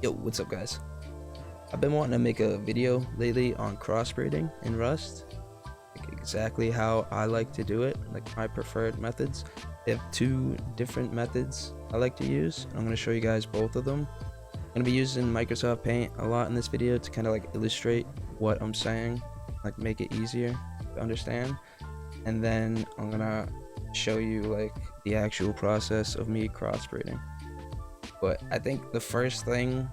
Yo, what's up guys? I've been wanting to make a video lately on crossbreeding in Rust, like exactly how I like to do it, like my preferred methods. They have two different methods I like to use. I'm going to show you guys both of them. I'm going to be using Microsoft Paint a lot in this video to kind of like illustrate what I'm saying, like make it easier to understand. And then I'm going to show you like the actual process of me crossbreeding. But I think the first thing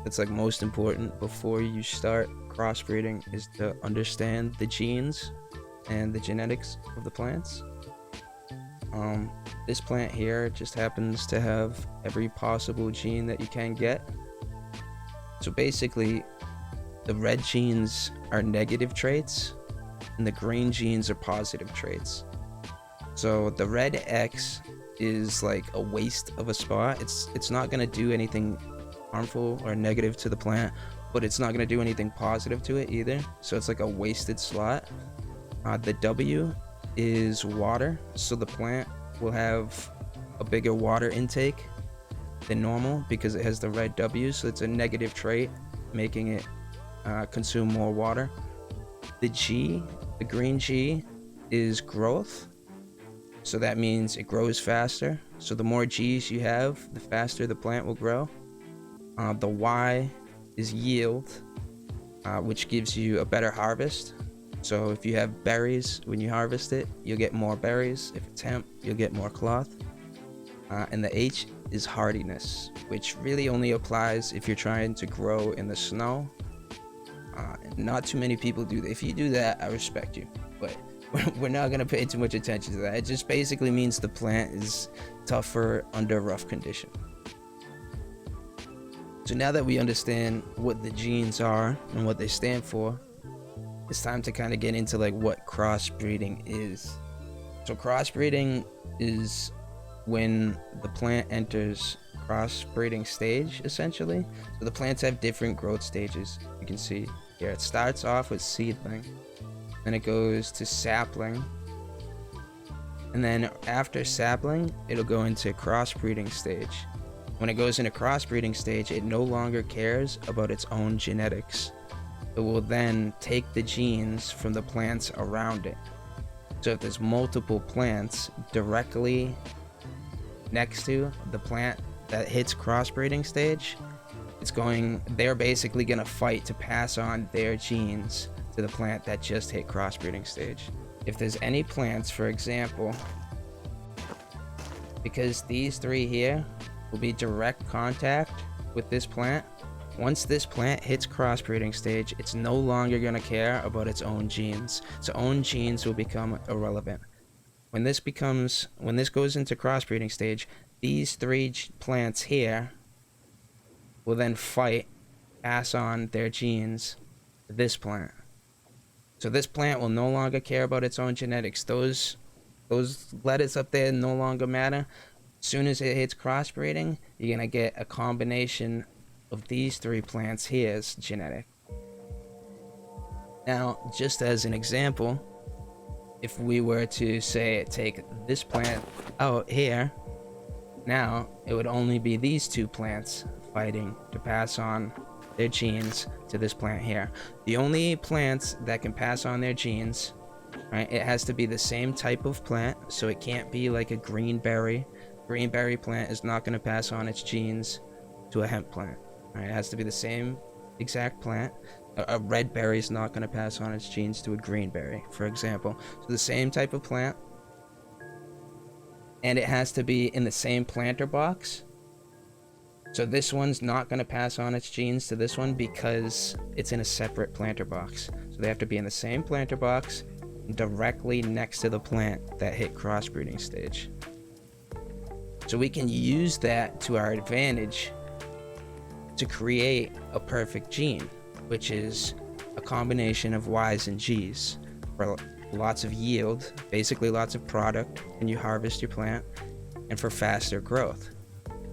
that's like most important before you start crossbreeding is to understand the genes and the genetics of the plants. This plant here just happens to have every possible gene that you can get. So basically, the red genes are negative traits and the green genes are positive traits. So the red X is like a waste of a spot. It's not going to do anything harmful or negative to the plant, but it's not going to do anything positive to it either, so it's like a wasted slot. The W is water, so the plant will have a bigger water intake than normal because it has the red W, so it's a negative trait, making it consume more water. The G, the green G, is growth. So that means it grows faster. So the more G's you have, the faster the plant will grow. The Y is yield, which gives you a better harvest. So if you have berries, when you harvest it, you'll get more berries. If it's hemp, you'll get more cloth. And the H is hardiness, which really only applies if you're trying to grow in the snow. Not too many people do that. If you do that, I respect you, but we're not going to pay too much attention to that. It just basically means the plant is tougher under rough condition. So now that we understand what the genes are and what they stand for, it's time to kind of get into like what crossbreeding is. So crossbreeding is when the plant enters crossbreeding stage, essentially. So the plants have different growth stages. You can see here it starts off with seedling, then it goes to sapling, and then after sapling it'll go into crossbreeding stage. When it goes into crossbreeding stage, it no longer cares about its own genetics. It will then take the genes from the plants around it. So if there's multiple plants directly next to the plant that hits crossbreeding stage, they're basically gonna fight to pass on their genes to the plant that just hit crossbreeding stage. If there's any plants, for example, because these three here will be direct contact with this plant, once this plant hits crossbreeding stage, it's no longer going to care about its own genes. Its own genes will become irrelevant. When this goes into crossbreeding stage, these three plants here will then fight, pass on their genes to this plant. So this plant will no longer care about its own genetics. Those letters up there no longer matter. As soon as it hits crossbreeding, you're gonna get a combination of these three plants here's genetic. Now, just as an example, if we were to say take this plant out here, now it would only be these two plants fighting to pass on their genes to this plant here. The only plants that can pass on their genes, right, it has to be the same type of plant, so it can't be like a green berry. Green berry plant is not going to pass on its genes to a hemp plant. Right? It has to be the same exact plant. A red berry is not going to pass on its genes to a green berry, for example. So the same type of plant, and it has to be in the same planter box. So this one's not going to pass on its genes to this one because it's in a separate planter box. So they have to be in the same planter box directly next to the plant that hit crossbreeding stage. So we can use that to our advantage to create a perfect gene, which is a combination of Y's and G's for lots of yield, basically lots of product when you harvest your plant, and for faster growth.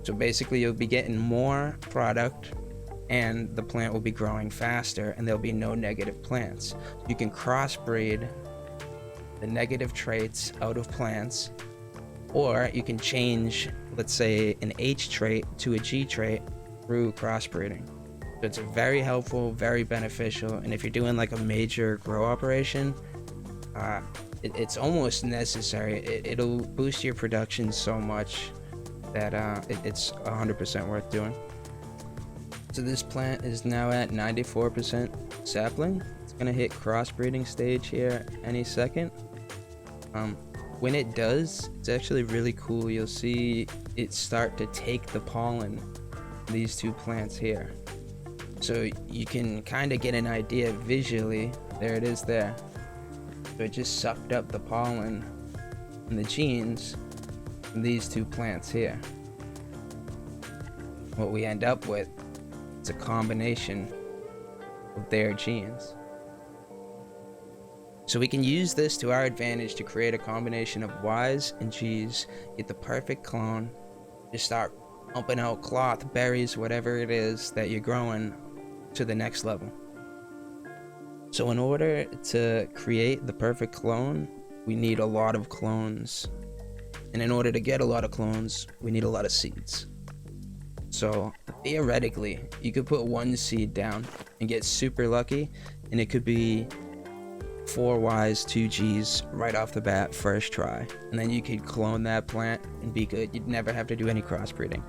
So basically you'll be getting more product and the plant will be growing faster and there'll be no negative plants. You can crossbreed the negative traits out of plants, or you can change, let's say, an H trait to a G trait through crossbreeding. So it's very helpful, very beneficial, and if you're doing like a major grow operation, it's almost necessary. It'll boost your production so much that it's 100% worth doing. So this plant is now at 94% sapling. It's gonna hit crossbreeding stage here any second. When it does, it's actually really cool. You'll see it start to take the pollen from these two plants here. So you can kind of get an idea visually. There it is there. So it just sucked up the pollen and the genes from these two plants here. What we end up with is a combination of their genes. So we can use this to our advantage to create a combination of Ys and Gs, get the perfect clone, just start pumping out cloth, berries, whatever it is that you're growing to the next level. So in order to create the perfect clone, we need a lot of clones. And in order to get a lot of clones, we need a lot of seeds. So theoretically, you could put one seed down and get super lucky, and it could be 4 Ys, 2 Gs right off the bat, first try. And then you could clone that plant and be good. You'd never have to do any crossbreeding.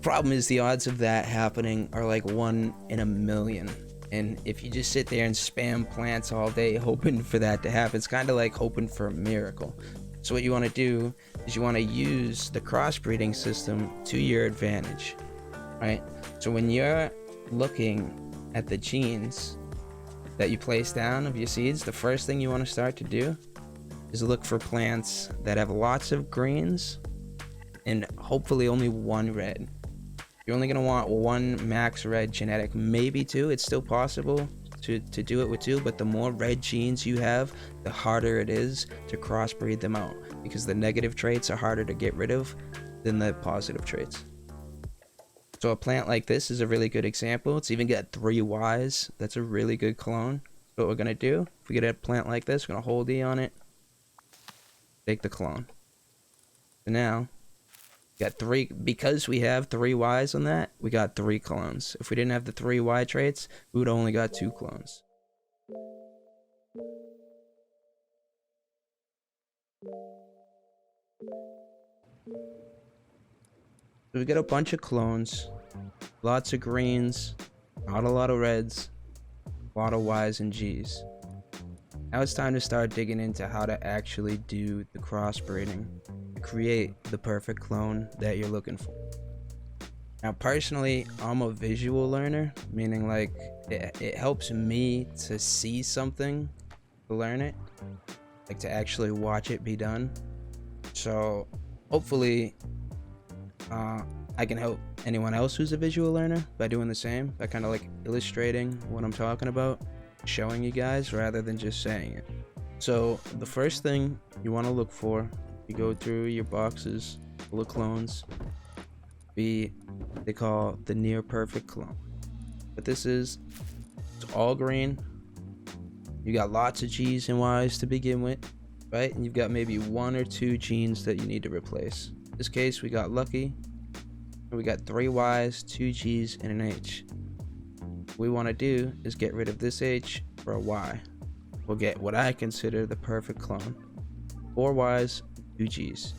Problem is, the odds of that happening are like 1 in a million. And if you just sit there and spam plants all day hoping for that to happen, it's kind of like hoping for a miracle. So what you want to do is you want to use the crossbreeding system to your advantage, right? So when you're looking at the genes that you place down of your seeds, the first thing you want to start to do is look for plants that have lots of greens and hopefully only 1 red. You're only going to want 1 max red genetic, maybe 2. It's still possible to do it with 2, but the more red genes you have, the harder it is to crossbreed them out, because the negative traits are harder to get rid of than the positive traits. So a plant like this is a really good example. It's even got 3 Ys. That's a really good clone. So what we're going to do, if we get a plant like this, we're going to hold E on it, take the clone. So now, got 3, because we have 3 Ys on that, we got 3 clones. If we didn't have the 3 Y traits, we would only got 2 clones. So we got a bunch of clones, lots of greens, not a lot of reds, a lot of Ys and Gs. Now it's time to start digging into how to actually do the crossbreeding to create the perfect clone that you're looking for. Now personally, I'm a visual learner, meaning like it helps me to see something to learn it, like to actually watch it be done. So hopefully I can help anyone else who's a visual learner by doing the same, by kind of like illustrating what I'm talking about, showing you guys rather than just saying it. So the first thing you want to look for, you go through your boxes full of clones, they call the near perfect clone. What this is, it's all green. You got lots of G's and Y's to begin with, right? And you've got maybe 1 or 2 genes that you need to replace. In this case, we got lucky. We got 3 Ys, 2 Gs, and an H. What we want to do is get rid of this H for a Y. We'll get what I consider the perfect clone. 4 Ys, 2 Gs.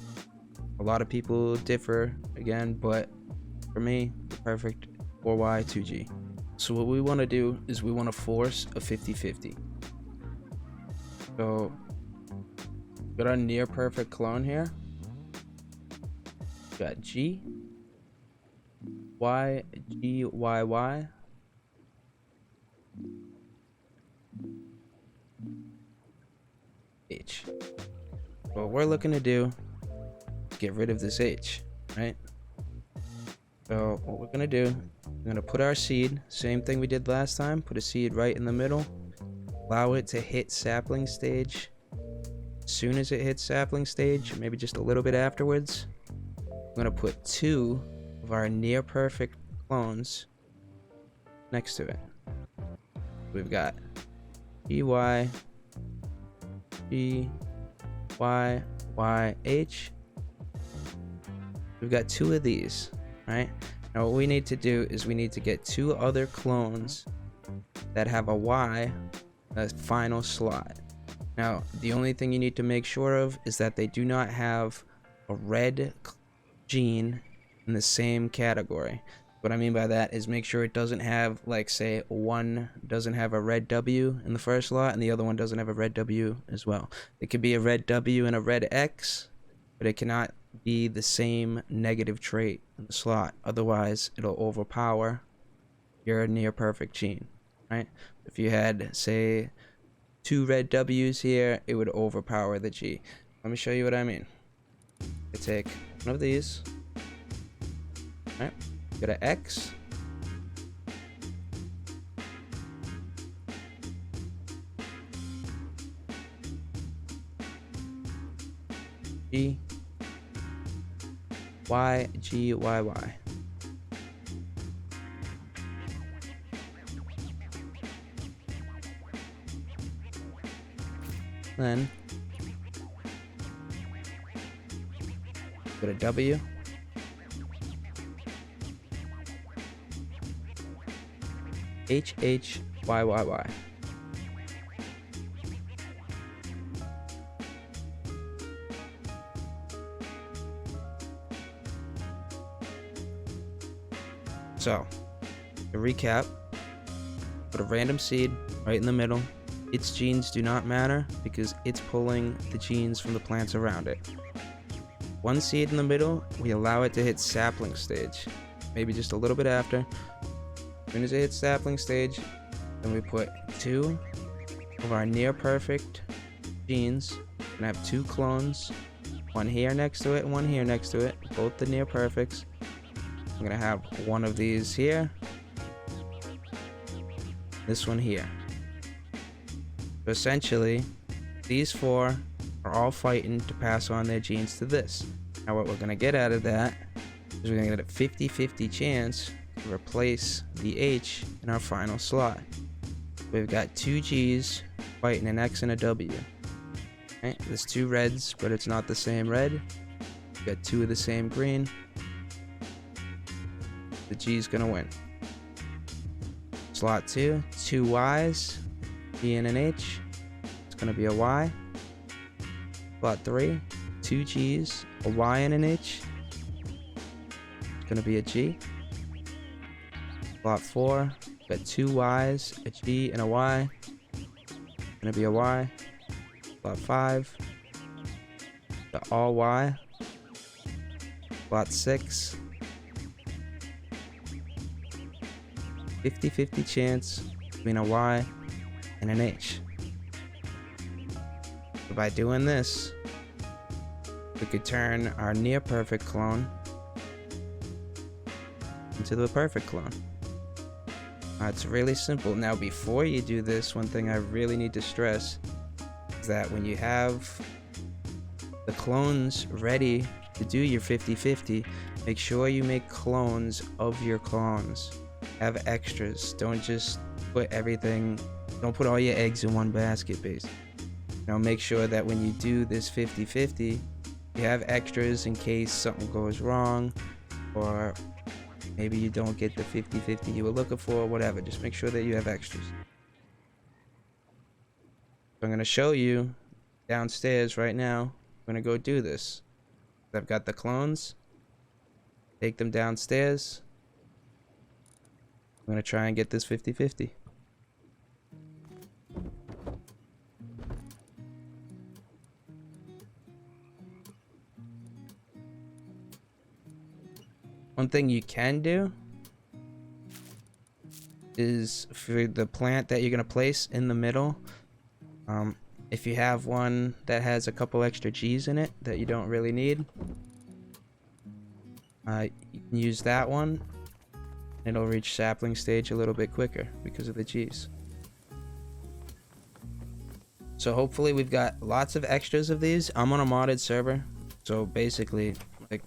A lot of people differ again, but for me, the perfect 4Y, 2G. So what we want to do is we want to force a 50-50. So got our near perfect clone here. Got G, Y, G, Y, Y. H. What we're looking to do is get rid of this H, right? So what we're gonna do, we're gonna put our seed, same thing we did last time, put a seed right in the middle, allow it to hit sapling stage. As soon as it hits sapling stage, maybe just a little bit afterwards, we're gonna put 2 of our near perfect clones next to it. We've got GY, G, Y, Y, H. We've got 2 of these, right? Now what we need to do is we need to get 2 other clones that have a Y, a final slot. Now the only thing you need to make sure of is that they do not have a red gene in the same category. What I mean by that is make sure it doesn't have, like, say one doesn't have a red W in the first slot and the other one doesn't have a red W as well. It could be a red W and a red X, but it cannot be the same negative trait in the slot. Otherwise, it'll overpower your near perfect gene, right? If you had, say, 2 red W's here, it would overpower the G. Let me show you what I mean. I take one of these, right? Go to X. G. Y, G, Y, Y. Then go to W. H, H, Y, Y, Y. So, to recap, put a random seed right in the middle. Its genes do not matter because it's pulling the genes from the plants around it. 1 seed in the middle, we allow it to hit sapling stage, maybe just a little bit after. As soon as it hits sapling stage, then we put 2 of our near perfect genes. We're gonna have 2 clones, one here next to it and one here next to it, both the near perfects. I'm gonna have one of these here, this one here. So essentially, these 4 are all fighting to pass on their genes to this. Now what we're gonna get out of that is we're gonna get a 50-50 chance to replace the H in our final slot. We've got 2 G's fighting an X and a W. Right? There's 2 reds, but it's not the same red. We've got 2 of the same green. The G's gonna win. Slot 2, 2 Y's, G and an H. It's gonna be a Y. Slot 3, 2 G's, a Y and an H. It's gonna be a G. Slot 4, got 2 Y's, a G and a Y. It's gonna be a Y. Slot 5, got all Y. Slot 6, 50-50 chance between a Y and an H. So by doing this, we could turn our near perfect clone into the perfect clone. It's really simple. Now before you do this, one thing I really need to stress is that when you have the clones ready to do your 50-50, make sure you make clones of your clones. Have extras. Don't just put everything, don't put all your eggs in one basket, basically. Make sure that when you do this 50-50, you have extras in case something goes wrong, or maybe you don't get the 50-50 you were looking for, whatever. Just make sure that you have extras. So I'm going to show you downstairs right now. I'm going to go do this. I've got the clones. Take them downstairs. I'm going to try and get this 50-50. One thing you can do is for the plant that you're going to place in the middle, if you have one that has a couple extra G's in it that you don't really need, you can use that one. It'll reach sapling stage a little bit quicker because of the G's. So hopefully we've got lots of extras of these. I'm on a modded server, so basically, like,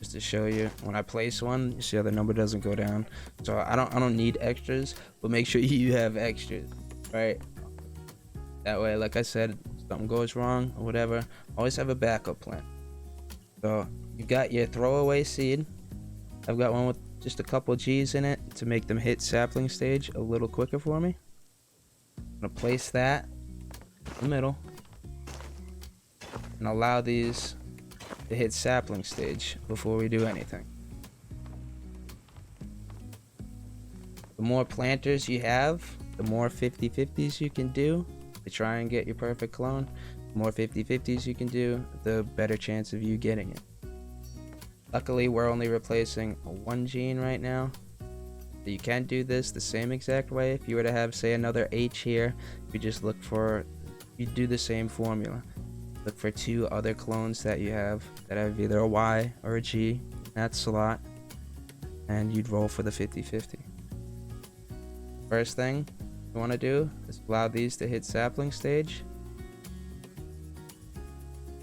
just to show you, when I place one, you see how the number doesn't go down. So I don't need extras, but make sure you have extras, right? That way, like I said, if something goes wrong or whatever, always have a backup plan. So you got your throwaway seed. I've got one with just a couple G's in it to make them hit sapling stage a little quicker for me. I'm gonna place that in the middle and allow these to hit sapling stage before we do anything. The more planters you have, the more 50-50s you can do to try and get your perfect clone. The more 50-50s you can do, the better chance of you getting it. Luckily, we're only replacing one gene right now. So you can do this the same exact way. If you were to have, say, another H here, you just look for, you do the same formula. Look for 2 other clones that you have that have either a Y or a G in that slot, and you'd roll for the 50-50. First thing you want to do is allow these to hit sapling stage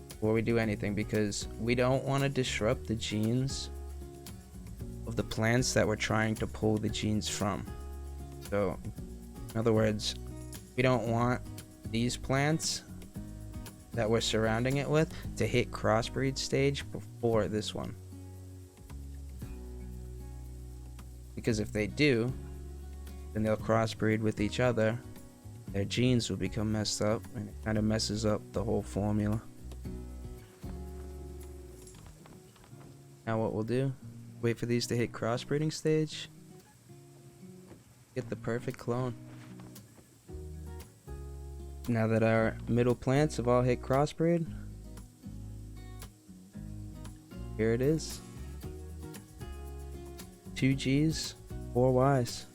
before we do anything, because we don't want to disrupt the genes of the plants that we're trying to pull the genes from. So, in other words, we don't want these plants that we're surrounding it with to hit crossbreed stage before this one. Because if they do, then they'll crossbreed with each other, their genes will become messed up, and it kind of messes up the whole formula. Now what we'll do, wait for these to hit crossbreeding stage, get the perfect clone. Now that our middle plants have all hit crossbreed, here it is. 2 G's, 4 Y's.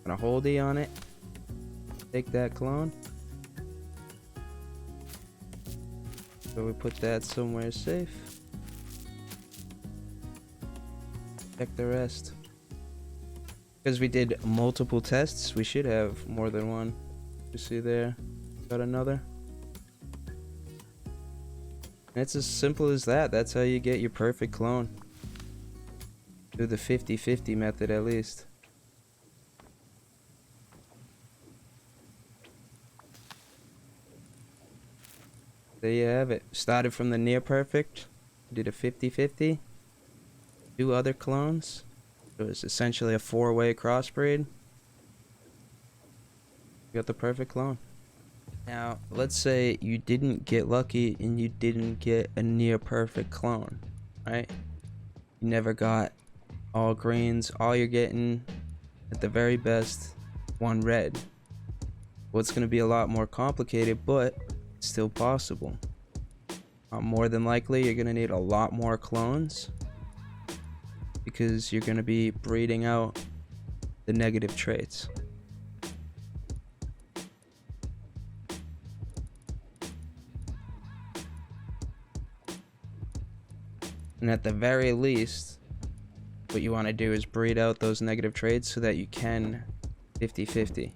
Gonna hold E on it, take that clone. So we put that somewhere safe. Check the rest. Because we did multiple tests, we should have more than one. You see there, got another. And it's as simple as that. That's how you get your perfect clone. Do the 50-50 method at least. There you have it. Started from the near perfect, did a 50-50, 2 other clones. It was essentially a 4-way crossbreed. You got the perfect clone. Now, let's say you didn't get lucky and you didn't get a near perfect clone, right? You never got all greens, all you're getting at the very best, 1 red. Well, it's going to be a lot more complicated, but it's still possible. More than likely, you're going to need a lot more clones because you're going to be breeding out the negative traits. And at the very least, what you want to do is breed out those negative traits so that you can 50-50.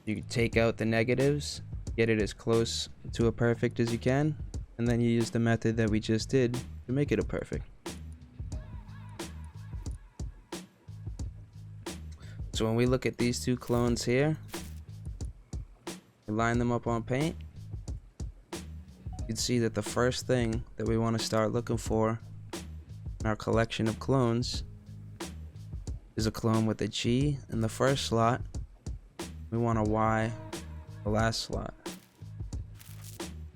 You take out the negatives, get it as close to a perfect as you can, and then you use the method that we just did to make it a perfect. So when we look at these 2 clones here, we line them up on paint, you can see that the first thing that we want to start looking for in our collection of clones is a clone with a G in the first slot. We want a Y the last slot.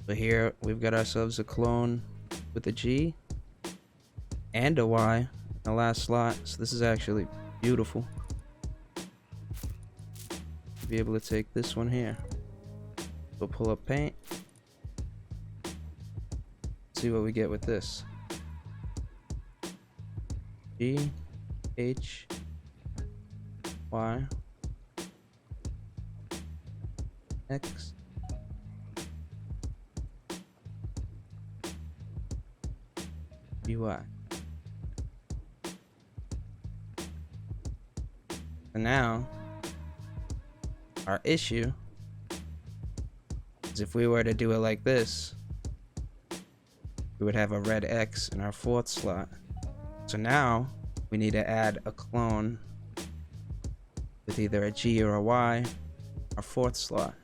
So here we've got ourselves a clone with a G and a Y in the last slot. So this is actually beautiful. Be able to take this one here. We'll pull up paint. See what we get with this. G, H, Y, X, UI. And now, our issue is if we were to do it like this, we would have a red X in our 4th slot. So now we need to add a clone with either a G or a Y, our 4th slot.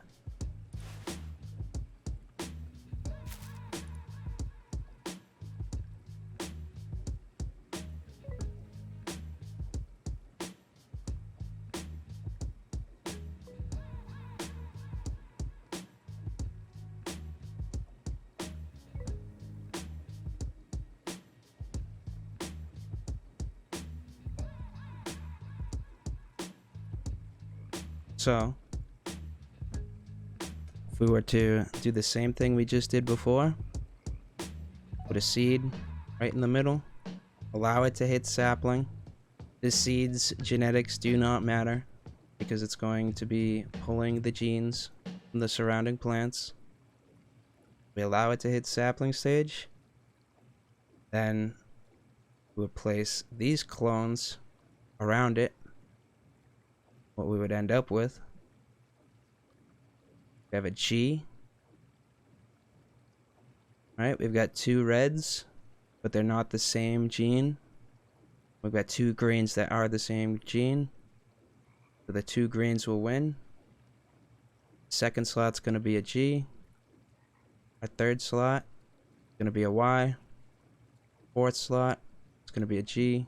So if we were to do the same thing we just did before, put a seed right in the middle, allow it to hit sapling. This seed's genetics do not matter because it's going to be pulling the genes from the surrounding plants. We allow it to hit sapling stage, then we would place these clones around it. What we would end up with, we have a G. Alright, we've got two reds, but they're not the same gene. We've got two greens that are the same gene. So the two greens will win. Second slot's going to be a G. Our third slot is going to be a Y. Fourth slot is going to be a G.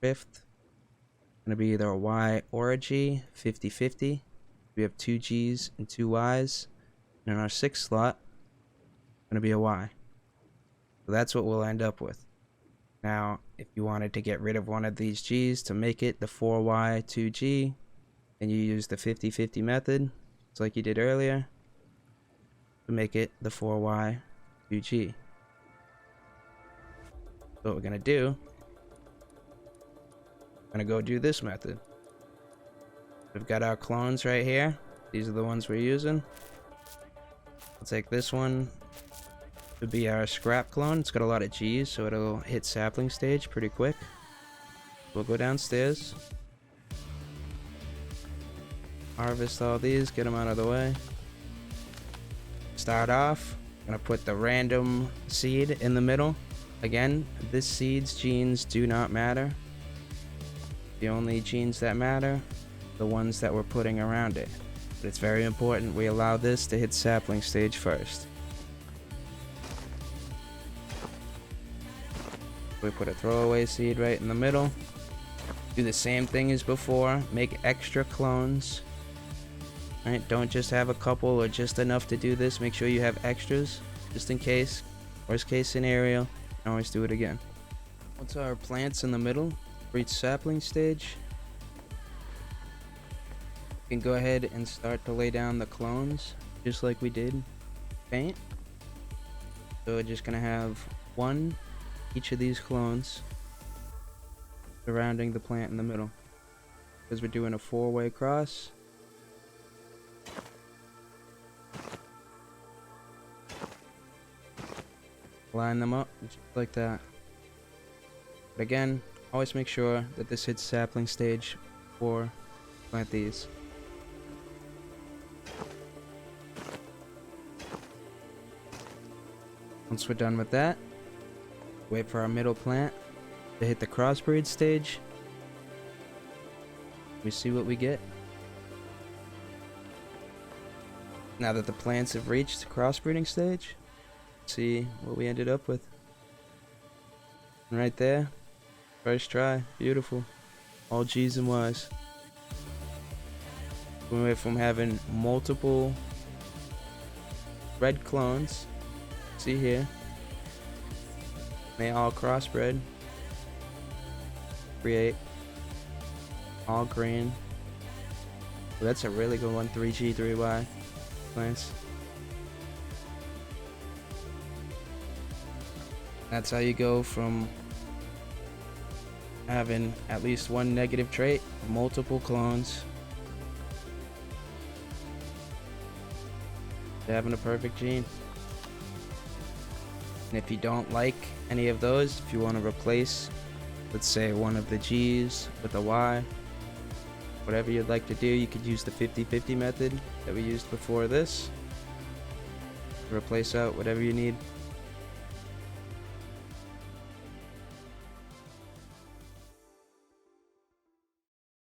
Fifth going to be either a Y or a G, 50-50. We have two G's and two Y's. And in our sixth slot, going to be a Y. So that's what we'll end up with. Now, if you wanted to get rid of one of these G's to make it the 4Y 2G, then you use the 50-50 method, just like you did earlier, to make it the 4Y 2G. So what we're going to do, we're going to go do this method. We've got our clones right here. These are the ones we're using. I'll take this one to be our scrap clone. It's got a lot of G's, so it'll hit sapling stage pretty quick. We'll go downstairs, harvest all these, get them out of the way. Start off, I'm gonna put the random seed in the middle. Again, this seed's genes do not matter. The only genes that matter, the ones that we're putting around it. But it's very important we allow this to hit sapling stage first. We put a throwaway seed right in the middle. Do the same thing as before, make extra clones. Alright, don't just have a couple or just enough to do this, make sure you have extras, just in case. Worst case scenario, you can always do it again. Once our plant's in the middle, reach sapling stage, you can go ahead and start to lay down the clones, just like we did paint. So we're just gonna have one each of these clones surrounding the plant in the middle, because we're doing a 4-way cross. Line them up just like that. But again, always make sure that this hits sapling stage before plant these. Once we're done with that, wait for our middle plant to hit the crossbreed stage. We see what we get. Now that the plants have reached crossbreeding stage, see what we ended up with. And right there, first try, beautiful. All G's and Y's. We went from having multiple red clones, see here, they all crossbred, create all green. Well, that's a really good one, 3G, 3Y plants. That's how you go from having at least one negative trait, multiple clones, to having a perfect gene. And if you don't like any of those, if you want to replace, let's say, one of the G's with a Y, whatever you'd like to do, you could use the 50-50 method that we used before this to replace out whatever you need.